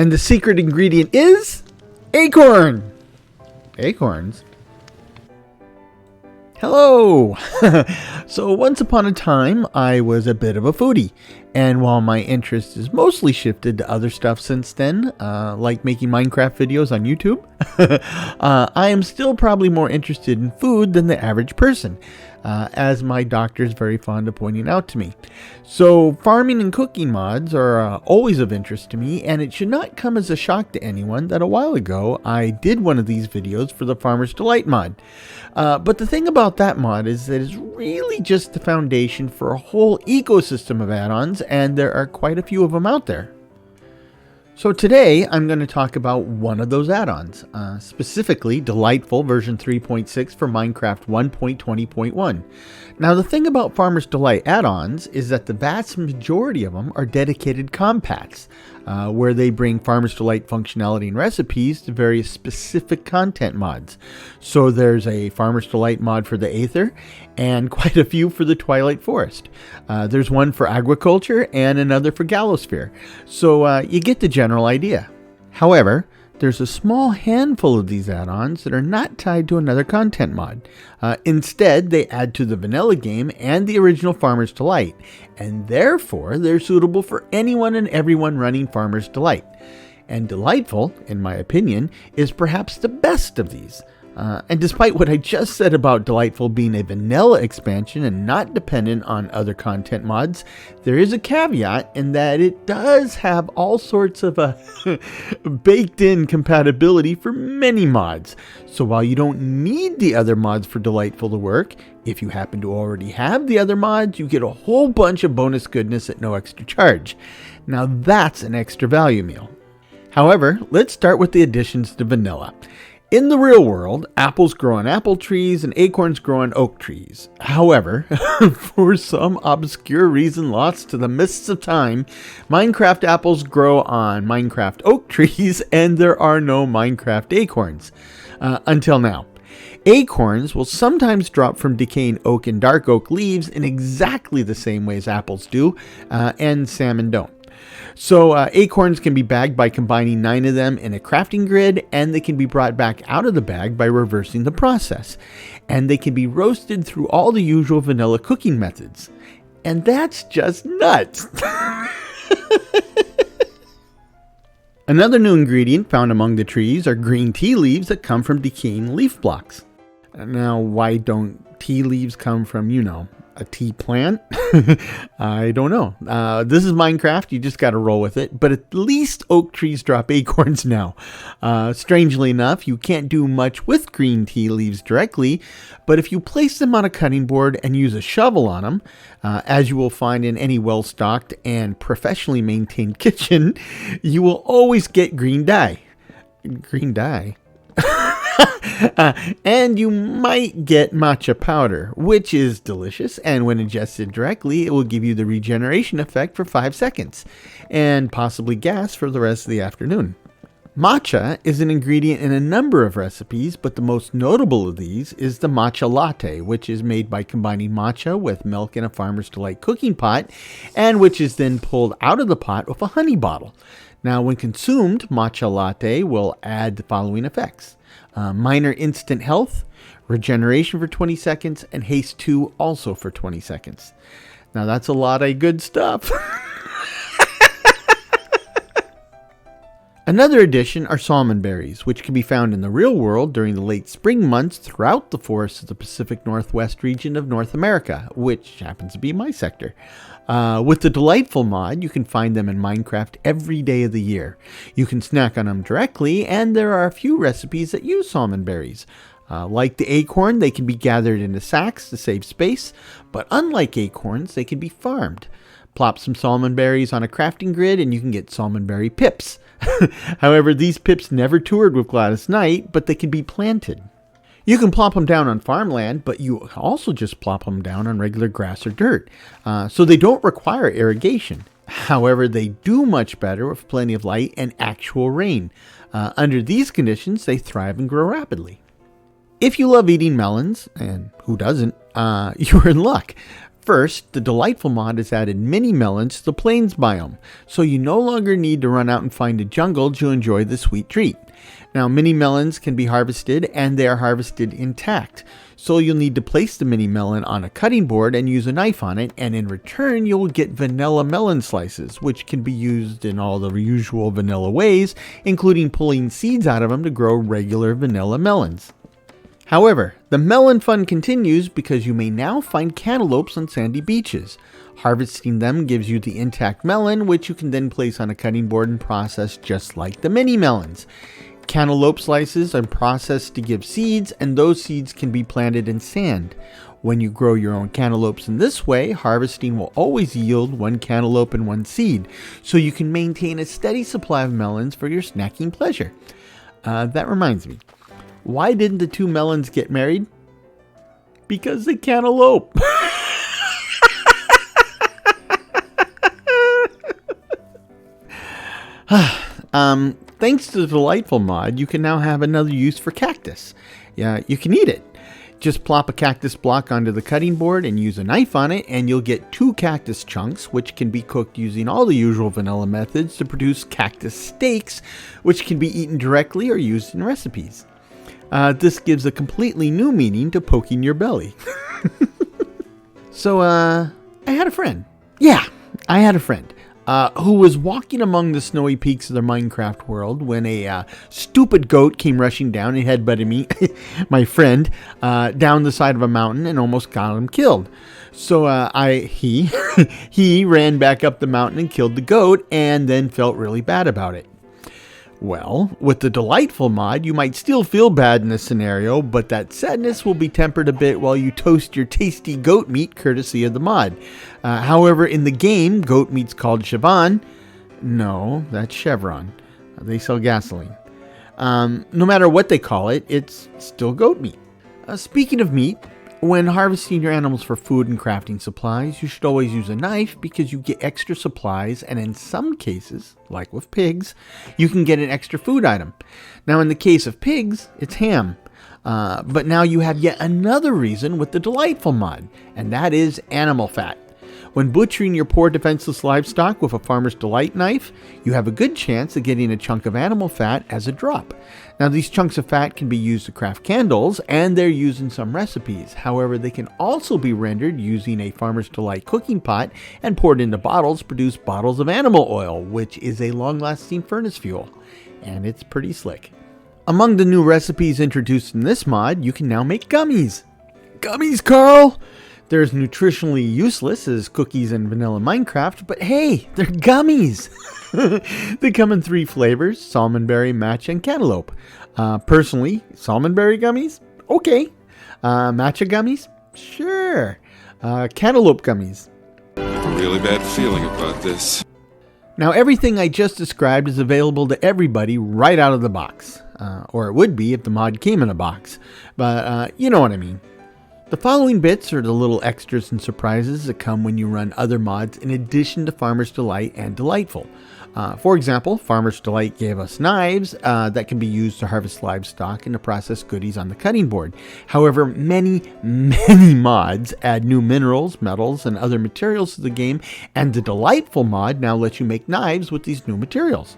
And the secret ingredient is acorn. Acorns? Hello! So once upon a time, I was a bit of a foodie. And while my interest is mostly shifted to other stuff since then, like making Minecraft videos on YouTube, I am still probably more interested in food than the average person, as my doctor is very fond of pointing out to me. So farming and cooking mods are always of interest to me, and it should not come as a shock to anyone that a while ago I did one of these videos for the Farmer's Delight mod. But the thing about that mod is that it's really just the foundation for a whole ecosystem of add-ons, and there are quite a few of them out there. So today I'm going to talk about one of those add-ons, specifically Delightful version 3.6 for Minecraft 1.20.1. Now the thing about Farmer's Delight add-ons is that the vast majority of them are dedicated compats, where they bring Farmer's Delight functionality and recipes to various specific content mods. So there's a Farmer's Delight mod for the Aether, and quite a few for the Twilight Forest. There's one for agriculture and another for Gallosphere. So you get the general idea. However, there's a small handful of these add-ons that are not tied to another content mod. Instead, they add to the vanilla game and the original Farmer's Delight, and therefore they're suitable for anyone and everyone running Farmer's Delight. And Delightful, in my opinion, is perhaps the best of these. And despite what I just said about Delightful being a vanilla expansion and not dependent on other content mods, there is a caveat in that it does have all sorts of baked-in compatibility for many mods. So while you don't need the other mods for Delightful to work, if you happen to already have the other mods, you get a whole bunch of bonus goodness at no extra charge. Now that's an extra value meal. However, let's start with the additions to vanilla. In the real world, apples grow on apple trees and acorns grow on oak trees. However, for some obscure reason lost to the mists of time, Minecraft apples grow on Minecraft oak trees and there are no Minecraft acorns. Until now. Acorns will sometimes drop from decaying oak and dark oak leaves in exactly the same way as apples do, and salmon don't. So acorns can be bagged by combining 9 of them in a crafting grid, and they can be brought back out of the bag by reversing the process. And they can be roasted through all the usual vanilla cooking methods. And that's just nuts! Another new ingredient found among the trees are green tea leaves that come from decaying leaf blocks. Now, why don't tea leaves come from, a tea plant? I don't know. This is Minecraft. You just got to roll with it. But at least oak trees drop acorns now. Strangely enough, you can't do much with green tea leaves directly, but if you place them on a cutting board and use a shovel on them, as you will find in any well-stocked and professionally maintained kitchen, you will always get green dye. Green dye? And you might get matcha powder, which is delicious, and when ingested directly, it will give you the regeneration effect for 5 seconds, and possibly gas for the rest of the afternoon. Matcha is an ingredient in a number of recipes, but the most notable of these is the matcha latte, which is made by combining matcha with milk in a Farmer's Delight cooking pot, and which is then pulled out of the pot with a honey bottle. Now, when consumed, matcha latte will add the following effects. Minor instant health, regeneration for 20 seconds, and haste 2 also for 20 seconds. Now that's a lot of good stuff. Another addition are salmonberries, which can be found in the real world during the late spring months throughout the forests of the Pacific Northwest region of North America, which happens to be my sector. With the Delightful mod, you can find them in Minecraft every day of the year. You can snack on them directly, and there are a few recipes that use salmonberries. Like the acorn, they can be gathered into sacks to save space, but unlike acorns, they can be farmed. Plop some salmonberries on a crafting grid and you can get salmonberry pips. However, these pips never toured with Gladys Knight, but they can be planted. You can plop them down on farmland, but you also just plop them down on regular grass or dirt. So they don't require irrigation. However, they do much better with plenty of light and actual rain. Under these conditions, they thrive and grow rapidly. If you love eating melons, and who doesn't, you're in luck. First, the Delightful mod has added mini melons to the plains biome, so you no longer need to run out and find a jungle to enjoy the sweet treat. Now, mini melons can be harvested, and they are harvested intact, so you'll need to place the mini melon on a cutting board and use a knife on it, and in return you'll get vanilla melon slices, which can be used in all the usual vanilla ways, including pulling seeds out of them to grow regular vanilla melons. However, the melon fun continues because you may now find cantaloupes on sandy beaches. Harvesting them gives you the intact melon, which you can then place on a cutting board and process just like the mini melons. Cantaloupe slices are processed to give seeds, and those seeds can be planted in sand. When you grow your own cantaloupes in this way, harvesting will always yield one cantaloupe and one seed, so you can maintain a steady supply of melons for your snacking pleasure. That reminds me. Why didn't the two melons get married? Because they cantaloupe. Thanks to the Delightful mod, you can now have another use for cactus. Yeah, you can eat it. Just plop a cactus block onto the cutting board and use a knife on it, and you'll get 2 cactus chunks, which can be cooked using all the usual vanilla methods to produce cactus steaks, which can be eaten directly or used in recipes. This gives a completely new meaning to poking your belly. So, I had a friend. Yeah, I had a friend. Who was walking among the snowy peaks of the Minecraft world when a stupid goat came rushing down and headbutted me, my friend, down the side of a mountain and almost got him killed. So he ran back up the mountain and killed the goat and then felt really bad about it. Well, with the Delightful mod, you might still feel bad in this scenario, but that sadness will be tempered a bit while you toast your tasty goat meat courtesy of the mod. However, in the game, goat meat's called Chevon. No, that's Chevron. They sell gasoline. No matter what they call it, it's still goat meat. Speaking of meat, when harvesting your animals for food and crafting supplies, you should always use a knife because you get extra supplies, and in some cases, like with pigs, you can get an extra food item. Now in the case of pigs, it's ham. But now you have yet another reason with the Delightful mod, and that is animal fat. When butchering your poor defenseless livestock with a Farmer's Delight knife, you have a good chance of getting a chunk of animal fat as a drop. Now these chunks of fat can be used to craft candles, and they're used in some recipes. However, they can also be rendered using a Farmer's Delight cooking pot and poured into bottles to produce bottles of animal oil, which is a long-lasting furnace fuel. And it's pretty slick. Among the new recipes introduced in this mod, you can now make gummies. Gummies, Carl! They're as nutritionally useless as cookies and vanilla Minecraft, but hey, they're gummies! They come in 3 flavors, Salmonberry, Matcha, and Cantaloupe. Personally, Salmonberry gummies? Okay. Matcha gummies? Sure. Cantaloupe gummies? I have a really bad feeling about this. Now, everything I just described is available to everybody right out of the box. Or it would be if the mod came in a box. But you know what I mean. The following bits are the little extras and surprises that come when you run other mods in addition to Farmer's Delight and Delightful. For example, Farmer's Delight gave us knives that can be used to harvest livestock and to process goodies on the cutting board. However, many mods add new minerals, metals, and other materials to the game, and the Delightful mod now lets you make knives with these new materials.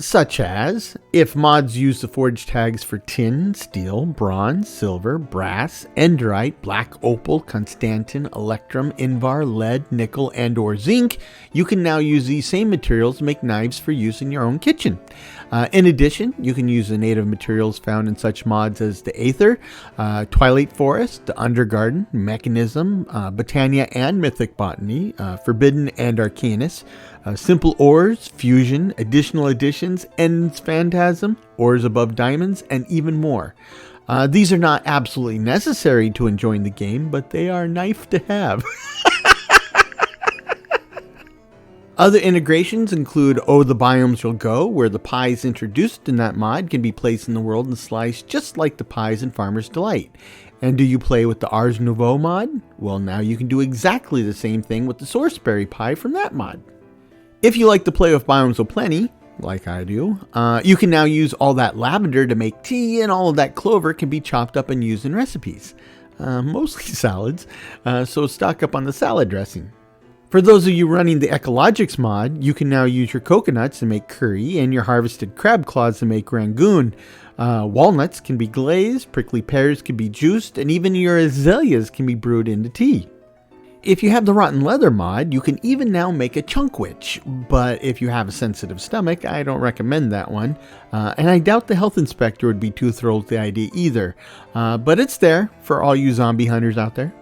Such as, if mods use the forge tags for tin, steel, bronze, silver, brass, enderite, black opal, constantin, electrum, invar, lead, nickel, and or zinc, you can now use these same materials to make knives for use in your own kitchen. In addition, you can use the native materials found in such mods as the Aether, Twilight Forest, the Undergarden, Mechanism, Botania and Mythic Botany, Forbidden and Arcanus, Simple Ores, Fusion, Additional Additions, Ends Phantasm, Ores Above Diamonds, and even more. These are not absolutely necessary to enjoying the game, but they are nice to have. Other integrations include Oh the Biomes You'll Go, where the pies introduced in that mod can be placed in the world and sliced just like the pies in Farmer's Delight. And do you play with the Ars Nouveau mod? Well, now you can do exactly the same thing with the Sourceberry pie from that mod. If you like to play with Biomes O'Plenty, like I do, you can now use all that lavender to make tea, and all of that clover can be chopped up and used in recipes. mostly salads, so stock up on the salad dressing. For those of you running the Ecologics mod, you can now use your coconuts to make curry and your harvested crab claws to make rangoon. Walnuts can be glazed, prickly pears can be juiced, and even your azaleas can be brewed into tea. If you have the rotten leather mod, you can even now make a chunkwich, but if you have a sensitive stomach, I don't recommend that one. And I doubt the health inspector would be too thrilled with the idea either. But it's there for all you zombie hunters out there.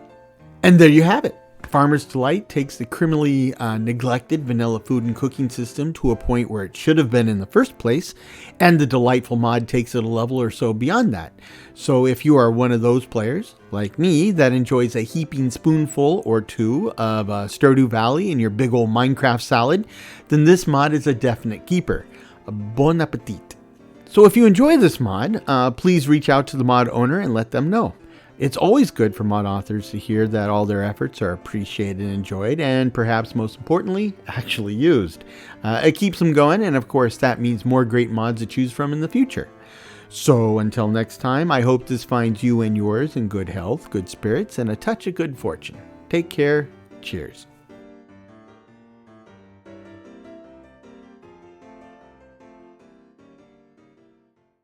And there you have it. Farmer's Delight takes the criminally neglected vanilla food and cooking system to a point where it should have been in the first place, and the delightful mod takes it a level or so beyond that. So if you are one of those players, like me, that enjoys a heaping spoonful or two of Stardew Valley in your big old Minecraft salad, then this mod is a definite keeper. Bon appetit. So if you enjoy this mod, please reach out to the mod owner and let them know. It's always good for mod authors to hear that all their efforts are appreciated and enjoyed, and perhaps most importantly, actually used. It keeps them going, and of course that means more great mods to choose from in the future. So until next time, I hope this finds you and yours in good health, good spirits, and a touch of good fortune. Take care. Cheers.